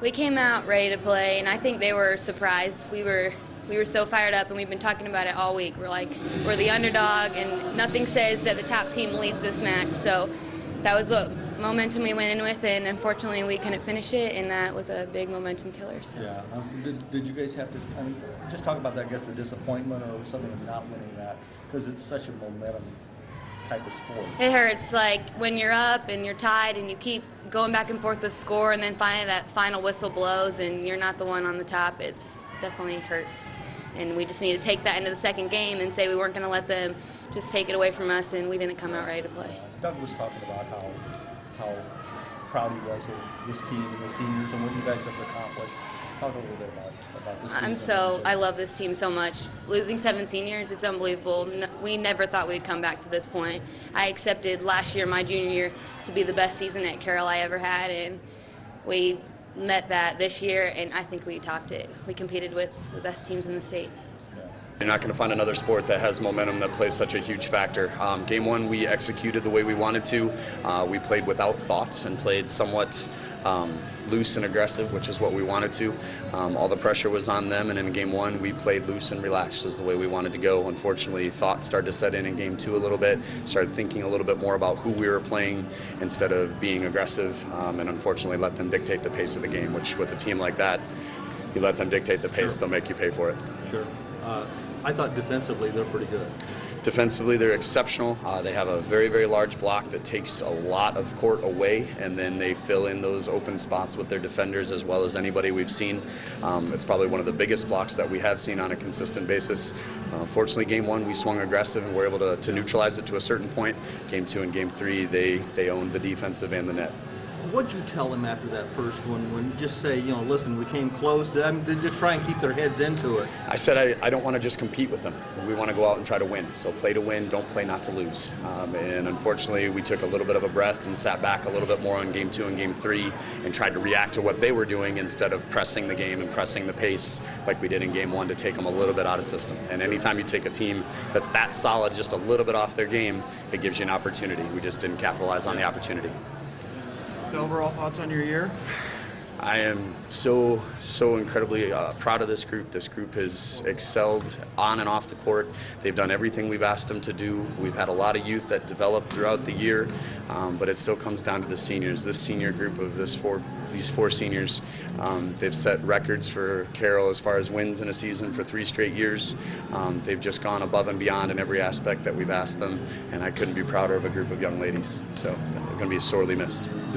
We came out ready to play, and I think they were surprised. We were so fired up, and we've been talking about it all week. We're like, we're the underdog, and nothing says that the top team leaves this match. So that was what momentum we went in with, and unfortunately we couldn't finish it, and that was a big momentum killer. So. Yeah. Did you guys have to, I mean, just talk about that, I guess, the disappointment or something of not winning that, because it's such a momentum type of sport. It hurts, like when you're up and you're tied and you keep going back and forth with score, and then finally that final whistle blows and you're not the one on the top. It's definitely hurts, and we just need to take that into the second game and say we weren't going to let them just take it away from us, and we didn't come out ready to play. Doug was talking about how proud he was of this team and the seniors and what you guys have accomplished. Talk a little bit about this team. I love this team so much. Losing 7 seniors, it's unbelievable. We never thought we'd come back to this point. I accepted last year, my junior year, to be the best season at Carroll I ever had, and we met that this year, and I think we topped it. We competed with the best teams in the state. So. You're not going to find another sport that has momentum that plays such a huge factor. Game one, we executed the way we wanted to. We played without thought and played somewhat loose and aggressive, which is what we wanted to. All the pressure was on them, and in game one, we played loose and relaxed is the way we wanted to go. Unfortunately, thought started to set in game two a little bit, started thinking a little bit more about who we were playing instead of being aggressive, and unfortunately let them dictate the pace of the game, which with a team like that, you let them dictate the pace, they'll make you pay for it. Sure. I thought defensively they're pretty good. Defensively, they're exceptional. They have a very, very large block that takes a lot of court away, and then they fill in those open spots with their defenders as well as anybody we've seen. It's probably one of the biggest blocks that we have seen on a consistent basis. Fortunately, game one, we swung aggressive and were able to neutralize it to a certain point. Game two and game three, they owned the defensive and the net. What'd you tell them after that first one? When just say, you know, listen, we came close. I mean, did you try and keep their heads into it? I said I don't want to just compete with them. We want to go out and try to win. So play to win, don't play not to lose. And unfortunately, we took a little bit of a breath and sat back a little bit more on game two and game three and tried to react to what they were doing instead of pressing the game and pressing the pace like we did in game one to take them a little bit out of system. And anytime you take a team that's that solid just a little bit off their game, it gives you an opportunity. We just didn't capitalize on the opportunity. Overall thoughts on your year? I am so incredibly proud of this group. This group has excelled on and off the court. They've done everything we've asked them to do. We've had a lot of youth that developed throughout the year, but it still comes down to the seniors. This senior group of these four seniors, they've set records for Carroll as far as wins in a season for 3 straight years. They've just gone above and beyond in every aspect that we've asked them, and I couldn't be prouder of a group of young ladies. So they're going to be sorely missed.